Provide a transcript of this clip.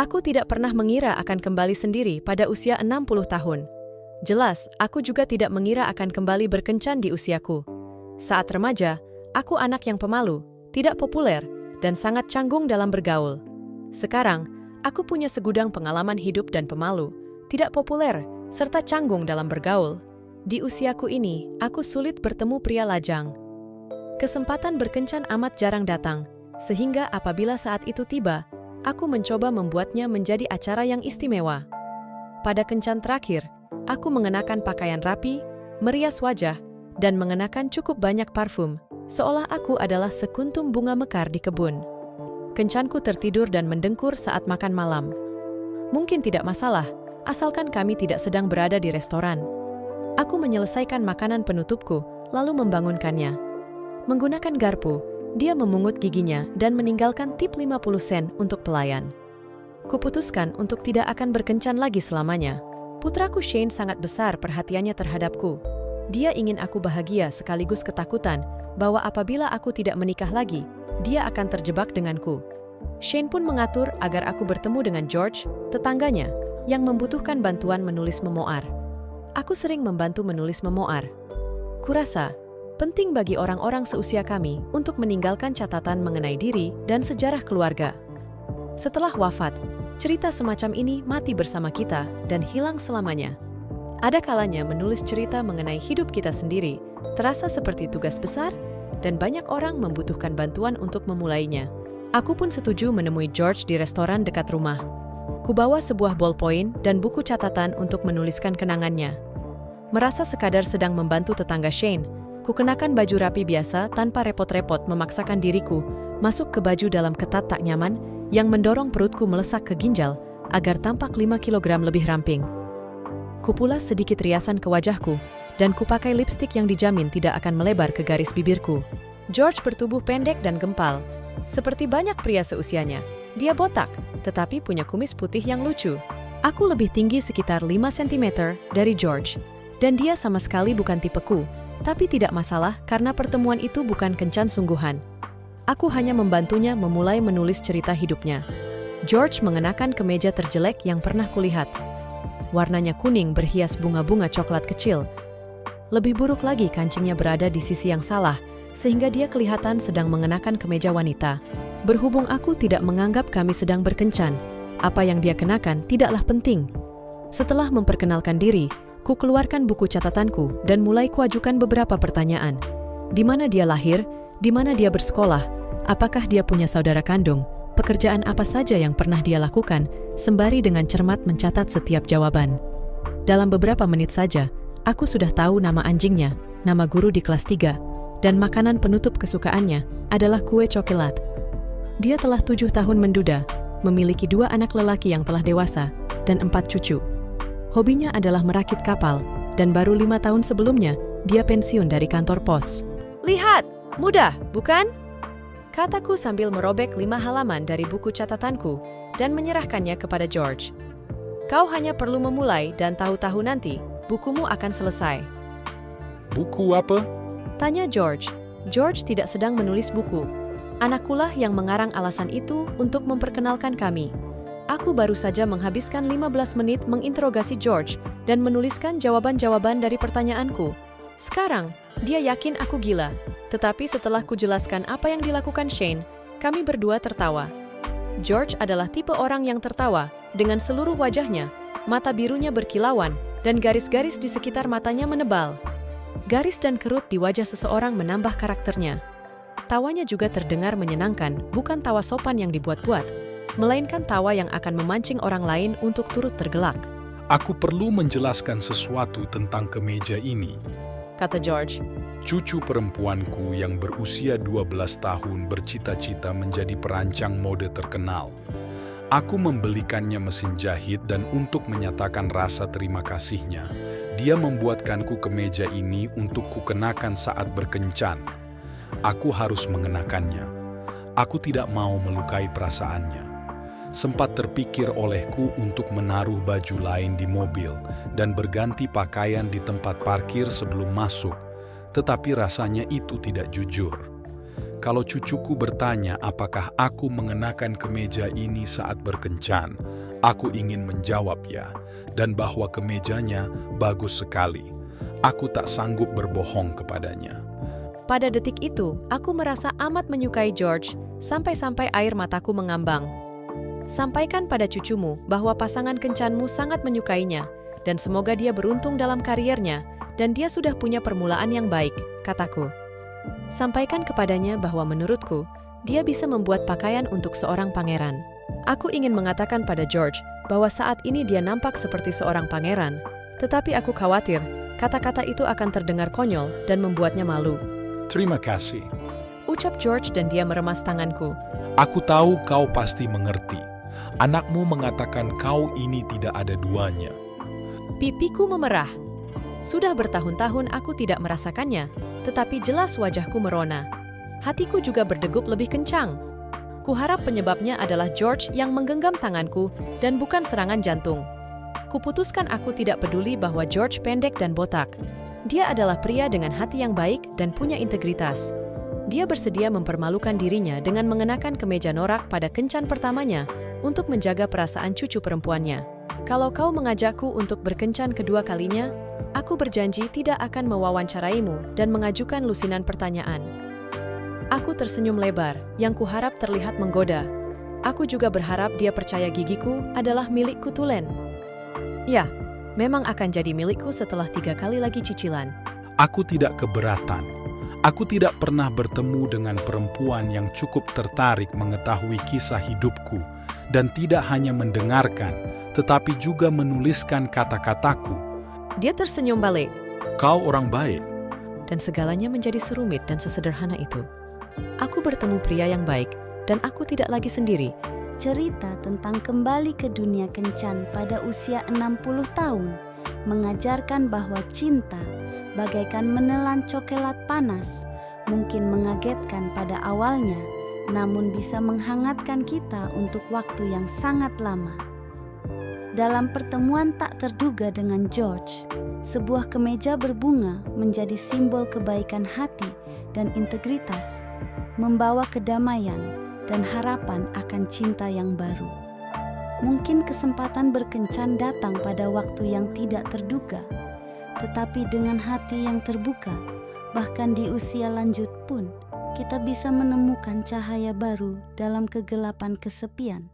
Aku tidak pernah mengira akan kembali sendiri pada usia 60 tahun. Jelas, aku juga tidak mengira akan kembali berkencan di usiaku. Saat remaja, aku anak yang pemalu, tidak populer, dan sangat canggung dalam bergaul. Sekarang, aku punya segudang pengalaman hidup dan pemalu, tidak populer, serta canggung dalam bergaul. Di usiaku ini, aku sulit bertemu pria lajang. Kesempatan berkencan amat jarang datang, sehingga apabila saat itu tiba, aku mencoba membuatnya menjadi acara yang istimewa. Pada kencan terakhir, aku mengenakan pakaian rapi, merias wajah, dan mengenakan cukup banyak parfum, seolah aku adalah sekuntum bunga mekar di kebun. Kencanku tertidur dan mendengkur saat makan malam. Mungkin tidak masalah, asalkan kami tidak sedang berada di restoran. Aku menyelesaikan makanan penutupku, lalu membangunkannya. Menggunakan garpu, dia memungut giginya dan meninggalkan tip 50 sen untuk pelayan. Kuputuskan untuk tidak akan berkencan lagi selamanya. Putraku Shane sangat besar perhatiannya terhadapku. Dia ingin aku bahagia sekaligus ketakutan bahwa apabila aku tidak menikah lagi, dia akan terjebak denganku. Shane pun mengatur agar aku bertemu dengan George, tetangganya, yang membutuhkan bantuan menulis memoir. Aku sering membantu menulis memoir. Kurasa, penting bagi orang-orang seusia kami untuk meninggalkan catatan mengenai diri dan sejarah keluarga. Setelah wafat, cerita semacam ini mati bersama kita dan hilang selamanya. Ada kalanya menulis cerita mengenai hidup kita sendiri terasa seperti tugas besar dan banyak orang membutuhkan bantuan untuk memulainya. Aku pun setuju menemui George di restoran dekat rumah. Kubawa sebuah ballpoint dan buku catatan untuk menuliskan kenangannya. Merasa sekadar sedang membantu tetangga Shane, kukenakan baju rapi biasa tanpa repot-repot memaksakan diriku masuk ke baju dalam ketat tak nyaman yang mendorong perutku melesak ke ginjal agar tampak 5 kilogram lebih ramping. Kupulas sedikit riasan ke wajahku dan kupakai lipstik yang dijamin tidak akan melebar ke garis bibirku. George bertubuh pendek dan gempal. Seperti banyak pria seusianya, dia botak, tetapi punya kumis putih yang lucu. Aku lebih tinggi sekitar 5 cm dari George, dan dia sama sekali bukan tipeku. Tapi tidak masalah karena pertemuan itu bukan kencan sungguhan. Aku hanya membantunya memulai menulis cerita hidupnya. George mengenakan kemeja terjelek yang pernah kulihat. Warnanya kuning berhias bunga-bunga coklat kecil. Lebih buruk lagi kancingnya berada di sisi yang salah, sehingga dia kelihatan sedang mengenakan kemeja wanita. Berhubung aku tidak menganggap kami sedang berkencan, apa yang dia kenakan tidaklah penting. Setelah memperkenalkan diri, ku keluarkan buku catatanku dan mulai kuajukan beberapa pertanyaan. Di mana dia lahir? Di mana dia bersekolah? Apakah dia punya saudara kandung? Pekerjaan apa saja yang pernah dia lakukan? Sembari dengan cermat mencatat setiap jawaban. Dalam beberapa menit saja, aku sudah tahu nama anjingnya, nama guru di kelas 3, dan makanan penutup kesukaannya adalah kue coklat. Dia telah 7 tahun menduda, memiliki 2 anak lelaki yang telah dewasa, dan 4 cucu. Hobinya adalah merakit kapal, dan baru 5 tahun sebelumnya, dia pensiun dari kantor pos. Lihat, mudah, bukan? Kataku sambil merobek 5 halaman dari buku catatanku dan menyerahkannya kepada George. Kau hanya perlu memulai dan tahu-tahu nanti, bukumu akan selesai. Buku apa? Tanya George. George tidak sedang menulis buku. Anakkulah yang mengarang alasan itu untuk memperkenalkan kami. Aku baru saja menghabiskan 15 menit menginterogasi George dan menuliskan jawaban-jawaban dari pertanyaanku. Sekarang, dia yakin aku gila. Tetapi setelah kujelaskan apa yang dilakukan Shane, kami berdua tertawa. George adalah tipe orang yang tertawa, dengan seluruh wajahnya, mata birunya berkilauan, dan garis-garis di sekitar matanya menebal. Garis dan kerut di wajah seseorang menambah karakternya. Tawanya juga terdengar menyenangkan, bukan tawa sopan yang dibuat-buat, melainkan tawa yang akan memancing orang lain untuk turut tergelak. Aku perlu menjelaskan sesuatu tentang kemeja ini, kata George. Cucu perempuanku yang berusia 12 tahun bercita-cita menjadi perancang mode terkenal. Aku membelikannya mesin jahit dan untuk menyatakan rasa terima kasihnya, dia membuatkanku kemeja ini untuk kukenakan saat berkencan. Aku harus mengenakannya. Aku tidak mau melukai perasaannya. Sempat terpikir olehku untuk menaruh baju lain di mobil dan berganti pakaian di tempat parkir sebelum masuk, tetapi rasanya itu tidak jujur. Kalau cucuku bertanya apakah aku mengenakan kemeja ini saat berkencan, aku ingin menjawab ya, dan bahwa kemejanya bagus sekali. Aku tak sanggup berbohong kepadanya. Pada detik itu, aku merasa amat menyukai George, sampai-sampai air mataku mengambang. Sampaikan pada cucumu bahwa pasangan kencanmu sangat menyukainya, dan semoga dia beruntung dalam kariernya, dan dia sudah punya permulaan yang baik, kataku. Sampaikan kepadanya bahwa menurutku, dia bisa membuat pakaian untuk seorang pangeran. Aku ingin mengatakan pada George bahwa saat ini dia nampak seperti seorang pangeran, tetapi aku khawatir kata-kata itu akan terdengar konyol dan membuatnya malu. Terima kasih. Ucap George dan dia meremas tanganku. Aku tahu kau pasti mengerti. Anakmu mengatakan kau ini tidak ada duanya. Pipiku memerah. Sudah bertahun-tahun aku tidak merasakannya, tetapi jelas wajahku merona. Hatiku juga berdegup lebih kencang. Kuharap penyebabnya adalah George yang menggenggam tanganku dan bukan serangan jantung. Kuputuskan aku tidak peduli bahwa George pendek dan botak. Dia adalah pria dengan hati yang baik dan punya integritas. Dia bersedia mempermalukan dirinya dengan mengenakan kemeja norak pada kencan pertamanya untuk menjaga perasaan cucu perempuannya. Kalau kau mengajakku untuk berkencan kedua kalinya, aku berjanji tidak akan mewawancaraimu dan mengajukan lusinan pertanyaan. Aku tersenyum lebar, yang kuharap terlihat menggoda. Aku juga berharap dia percaya gigiku adalah milikku tulen. Ya, memang akan jadi milikku setelah 3 kali lagi cicilan. Aku tidak keberatan. Aku tidak pernah bertemu dengan perempuan yang cukup tertarik mengetahui kisah hidupku dan tidak hanya mendengarkan, tetapi juga menuliskan kata-kataku. Dia tersenyum balik. Kau orang baik. Dan segalanya menjadi serumit dan sesederhana itu. Aku bertemu pria yang baik, dan aku tidak lagi sendiri. Cerita tentang kembali ke dunia kencan pada usia 60 tahun mengajarkan bahwa cinta bagaikan menelan coklat panas, mungkin mengagetkan pada awalnya, namun bisa menghangatkan kita untuk waktu yang sangat lama. Dalam pertemuan tak terduga dengan George, sebuah kemeja berbunga menjadi simbol kebaikan hati dan integritas, membawa kedamaian dan harapan akan cinta yang baru. Mungkin kesempatan berkencan datang pada waktu yang tidak terduga, tetapi dengan hati yang terbuka, bahkan di usia lanjut pun, kita bisa menemukan cahaya baru dalam kegelapan kesepian.